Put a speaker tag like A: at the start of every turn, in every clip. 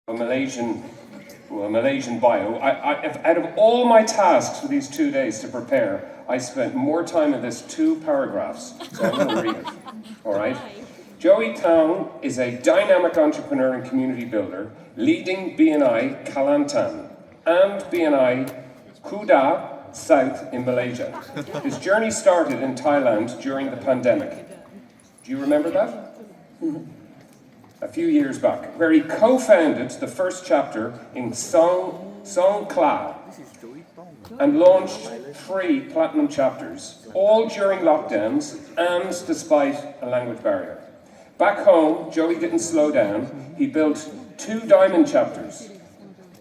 A: a Malaysian bio. Out of all my tasks for these 2 days to prepare, I spent more time in this 2 paragraphs, so I'm going to read it. All right? Joey Tong is a dynamic entrepreneur and community builder, leading BNI Kelantan and BNI Kuda South in Malaysia. His journey started in Thailand during the pandemic. Do you remember that? A few years back, where he co-founded the first chapter in Song Kla and launched 3 platinum chapters, all during lockdowns and despite a language barrier. Back home, Joey didn't slow down. He built 2 diamond chapters,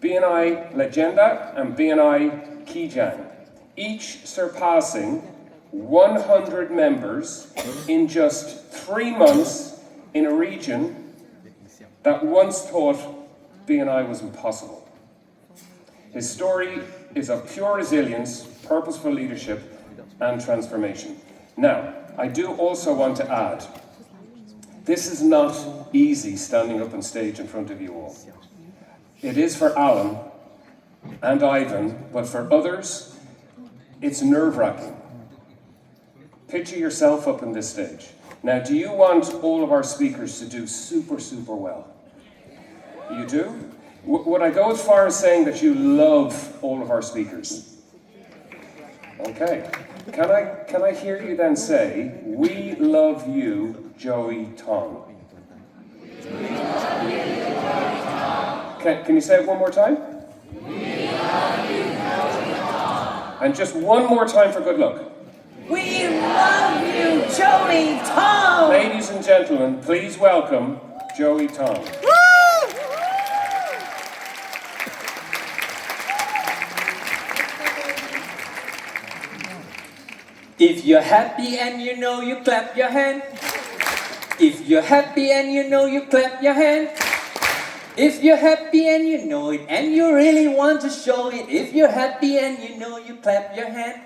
A: BNI Legenda and BNI Kijang, each surpassing 100 members in just 3 months in a region that once thought BNI was impossible. His story is of pure resilience, purposeful leadership, and transformation. Now, I do also want to add, this is not easy standing up on stage in front of you all. It is for Alan and Ivan, but for others, it's nerve-wracking. Picture yourself up on this stage. Now, do you want all of our speakers to do super, super well? You do? Would I go as far as saying that you love all of our speakers? Okay. Can I hear you then say, "We love you, Joey Tong"? We love you, Joey Tong. Can you say it one more time? We love you, Joey Tong. And just one more time for good luck.
B: We love you, Joey Tong!
A: Ladies and gentlemen, please welcome Joey Tong.
C: If you're happy and you know, you clap your hand. If you're happy and you know, you clap your hand. If you're happy and you know it and you really want to show it. If you're happy and you know, you clap your hand.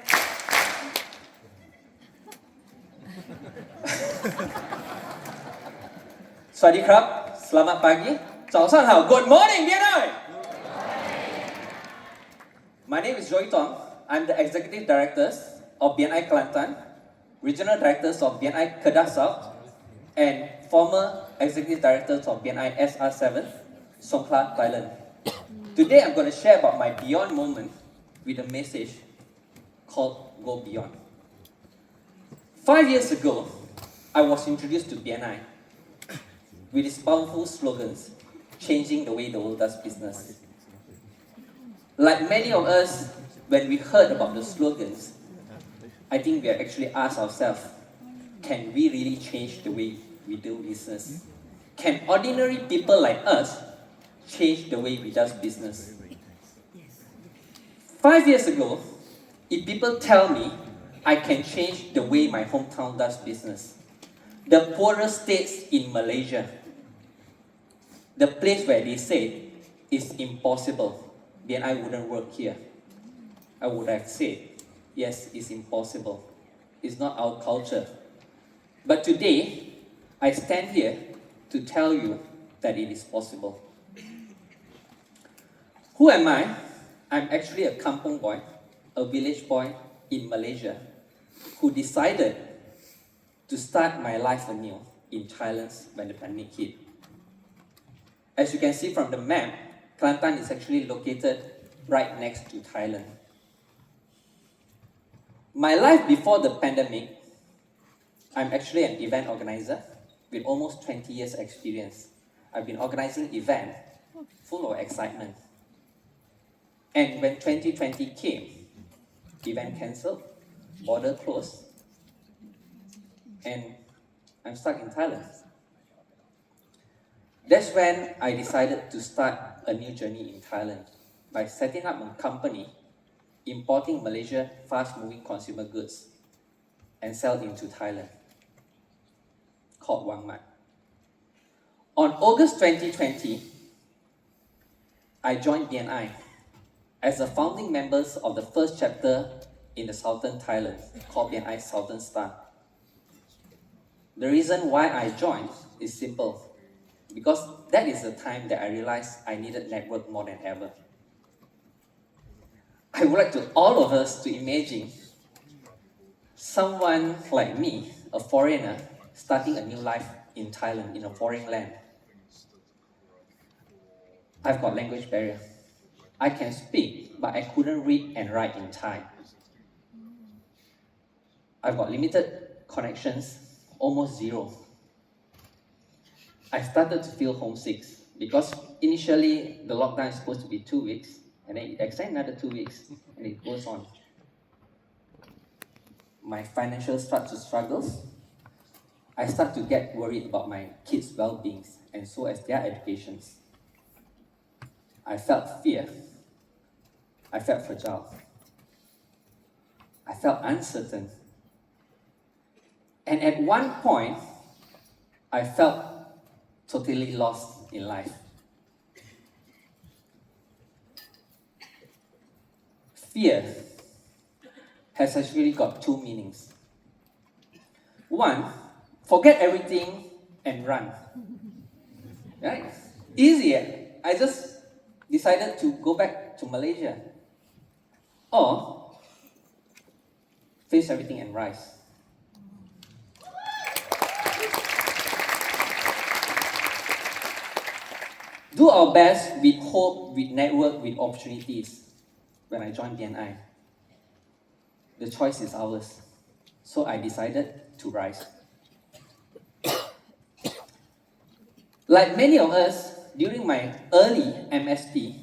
C: Swadee selamat pagi, 早上好, good morning, BNI! My name is Joey Tong. I'm the Executive Director of BNI Kelantan, Regional Directors of BNI Kedah South, and former Executive Directors of BNI SR7, Songkhla, Thailand. Today I'm going to share about my Beyond moment with a message called Go Beyond. 5 years ago, I was introduced to BNI with its powerful slogans, changing the way the world does business. Like many of us, when we heard about the slogans, I think we have actually asked ourselves, can we really change the way we do business? Can ordinary people like us change the way we do business? 5 years ago, if people tell me I can change the way my hometown does business, the poorest states in Malaysia, the place where they say it's impossible, then I wouldn't work here. I would have said, yes, it's impossible. It's not our culture. But today, I stand here to tell you that it is possible. Who am I? I'm actually a kampung boy, a village boy in Malaysia, who decided to start my life anew in Thailand when the pandemic hit. As you can see from the map, Kelantan is actually located right next to Thailand. My life before the pandemic, I'm actually an event organizer with almost 20 years experience. I've been organizing events full of excitement. And when 2020 came, event cancelled, border closed, and I'm stuck in Thailand. That's when I decided to start a new journey in Thailand by setting up a company importing Malaysia fast-moving consumer goods and sell into Thailand, called Wang Mat. On August 2020, I joined BNI as a founding member of the first chapter in the Southern Thailand, called BNI Southern Star. The reason why I joined is simple. because that is the time that I realized I needed network more than ever. I would like to all of us to imagine someone like me, a foreigner, starting a new life in Thailand, in a foreign land. I've got language barrier. I can speak, but I couldn't read and write in Thai. I've got limited connections, almost zero. I started to feel homesick because initially the lockdown is supposed to be 2 weeks, and then it extends another 2 weeks, and it goes on. My financial start to struggles. I start to get worried about my kids' well-being, and so as their educations. I felt fear. I felt fragile. I felt uncertain. And at one point, I felt totally lost in life. Fear has actually got two meanings. One, forget everything and run. Right? Easier. I just decided to go back to Malaysia. Or face everything and rise. Do our best with hope, with network, with opportunities. When I joined BNI, the choice is ours. So I decided to rise. Like many of us, during my early MSP,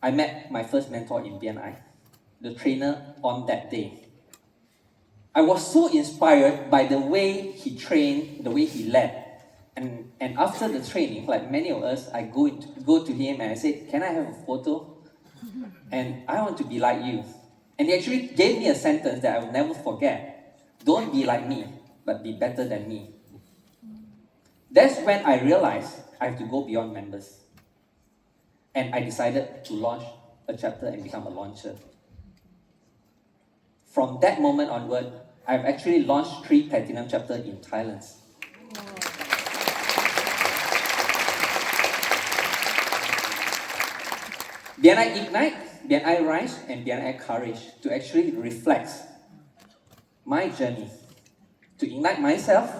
C: I met my first mentor in BNI, the trainer on that day. I was so inspired by the way he trained, the way he led. And after the training, like many of us, I go to him and I said, "Can I have a photo? And I want to be like you." And he actually gave me a sentence that I will never forget. "Don't be like me, but be better than me." That's when I realized I have to go beyond members. And I decided to launch a chapter and become a launcher. From that moment onward, I've actually launched 3 platinum chapters in Thailand. BNI Ignite, BNI Rise, and BNI Courage to actually reflect my journey, to ignite myself,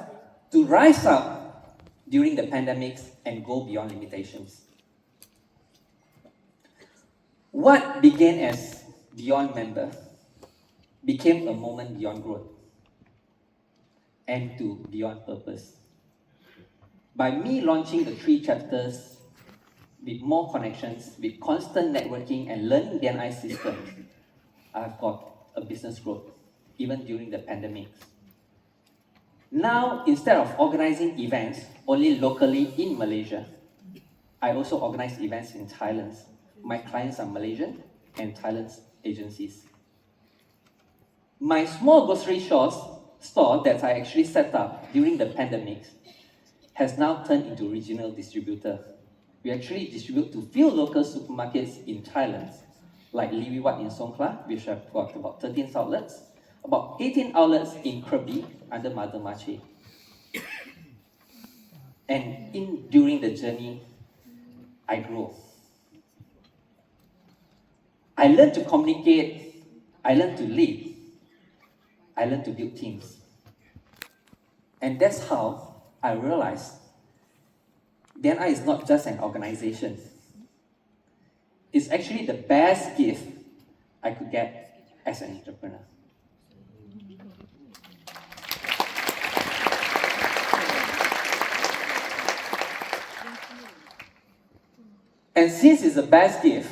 C: to rise up during the pandemics and go beyond limitations. What began as Beyond Member became a moment beyond growth and to beyond purpose. By me launching the 3 chapters with more connections, with constant networking and learning BNI systems, I've got a business growth, even during the pandemic. Now, instead of organizing events only locally in Malaysia, I also organize events in Thailand. My clients are Malaysian and Thailand agencies. My small grocery store that I actually set up during the pandemic has now turned into regional distributor. We actually distribute to few local supermarkets in Thailand, like Liwiwat in Songkhla, which have got about 13 outlets, about 18 outlets in Krabi under Mother Mache. And during the journey, I grow. I learned to communicate, I learned to lead, I learned to build teams. And that's how I realized BNI is not just an organization. It's actually the best gift I could get as an entrepreneur. And since it's the best gift,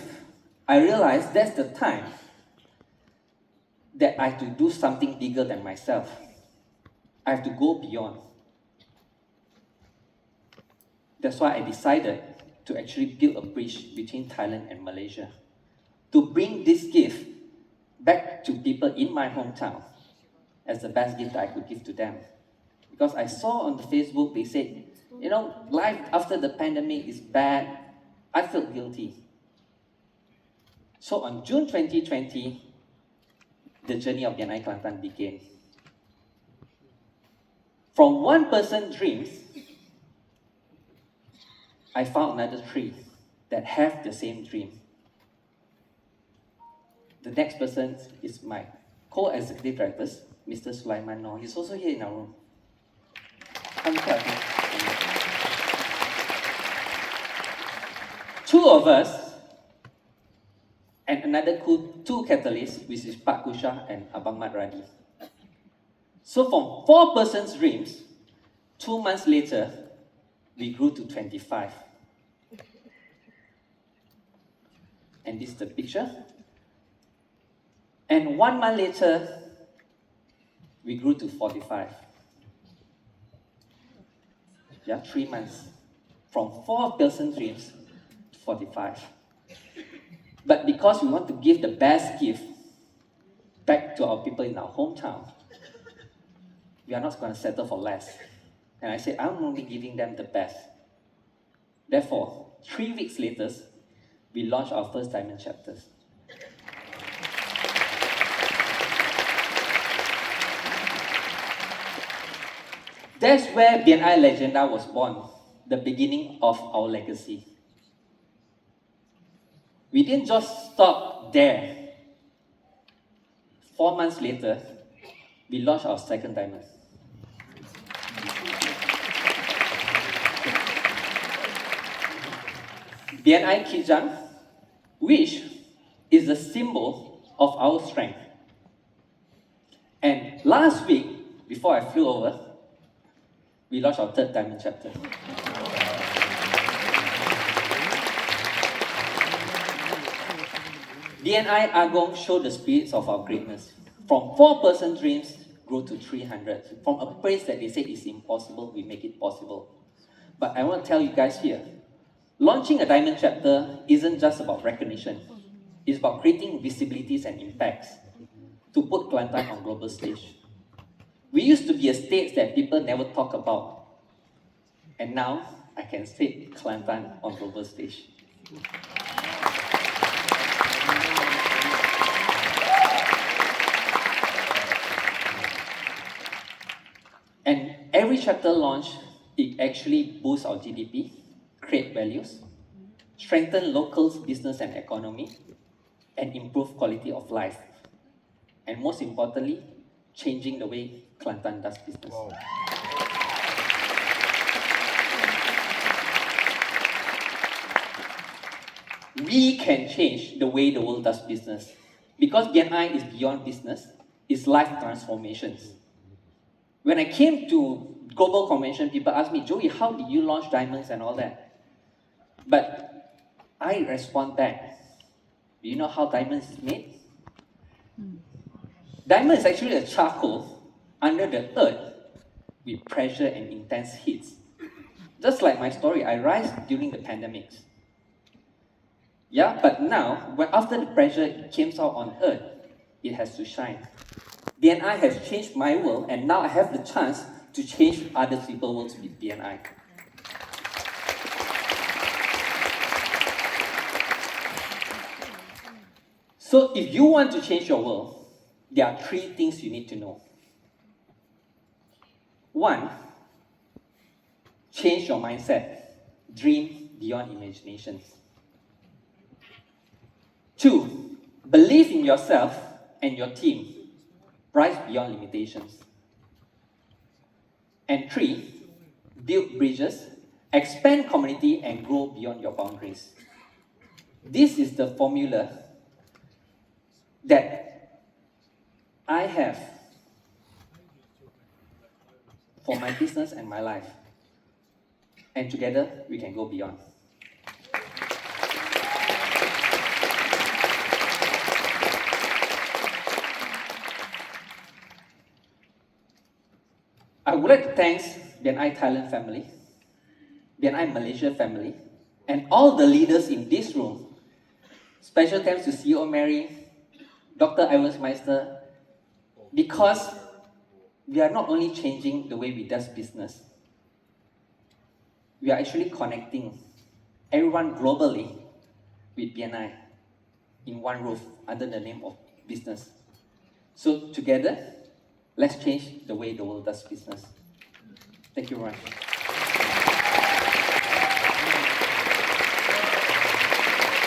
C: I realized that's the time that I have to do something bigger than myself. I have to go beyond. That's why I decided to actually build a bridge between Thailand and Malaysia, to bring this gift back to people in my hometown as the best gift I could give to them. Because I saw on the Facebook, they said, life after the pandemic is bad. I felt guilty. So on June 2020, the journey of BNI Kelantan began. From one person's dreams I found another three that have the same dream. The next person is my co-executive directors, Mr. Sulaiman Noor. He's also here in our room. Two of us and another two catalysts, which is Pak Kusha and Abang Mat Radi. So from 4 persons' dreams, 2 months later, we grew to 25. And this is the picture. And 1 month later, we grew to 45. Yeah, 3 months. From 4 persons' dreams to 45. But because we want to give the best gift back to our people in our hometown, we are not going to settle for less. And I said, I'm only giving them the best. Therefore, 3 weeks later, we launched our first diamond chapters. That's where BNI Legenda was born, the beginning of our legacy. We didn't just stop there. 4 months later, we launched our second diamond. BNI Kijang, which is the symbol of our strength. And last week, before I flew over, we launched our third diamond chapter. BNI Agong showed the spirits of our greatness. From 4-person dreams, grew to 300. From a place that they said is impossible, we make it possible. But I want to tell you guys here, launching a diamond chapter isn't just about recognition. It's about creating visibilities and impacts to put Kelantan on global stage. We used to be a state that people never talk about. And now, I can say Kelantan on global stage. And every chapter launch, it actually boosts our GDP, create values, strengthen local business and economy, and improve quality of life. And most importantly, changing the way Kelantan does business. Wow. We can change the way the world does business. Because BNI is beyond business, it's life transformations. When I came to global convention, people asked me, Joey, how did you launch diamonds and all that? But I respond back, do you know how diamonds is made? Diamond is actually a charcoal under the earth with pressure and intense heats. Just like my story, I rise during the pandemics. Yeah, but now, after the pressure came out on earth, it has to shine. BNI has changed my world, and now I have the chance to change other people's worlds with BNI. So if you want to change your world, there are 3 things you need to know. 1, change your mindset. Dream beyond imaginations. 2, believe in yourself and your team. Rise beyond limitations. And 3, build bridges, expand community, and grow beyond your boundaries. This is the formula that I have for my business and my life. And together, we can go beyond. I would like to thank BNI Thailand family, BNI Malaysia family, and all the leaders in this room. Special thanks to CEO Mary, Dr. Ivan Meister, because we are not only changing the way we do business, we are actually connecting everyone globally with BNI in one roof under the name of business. So together, let's change the way the world does business. Thank you very much.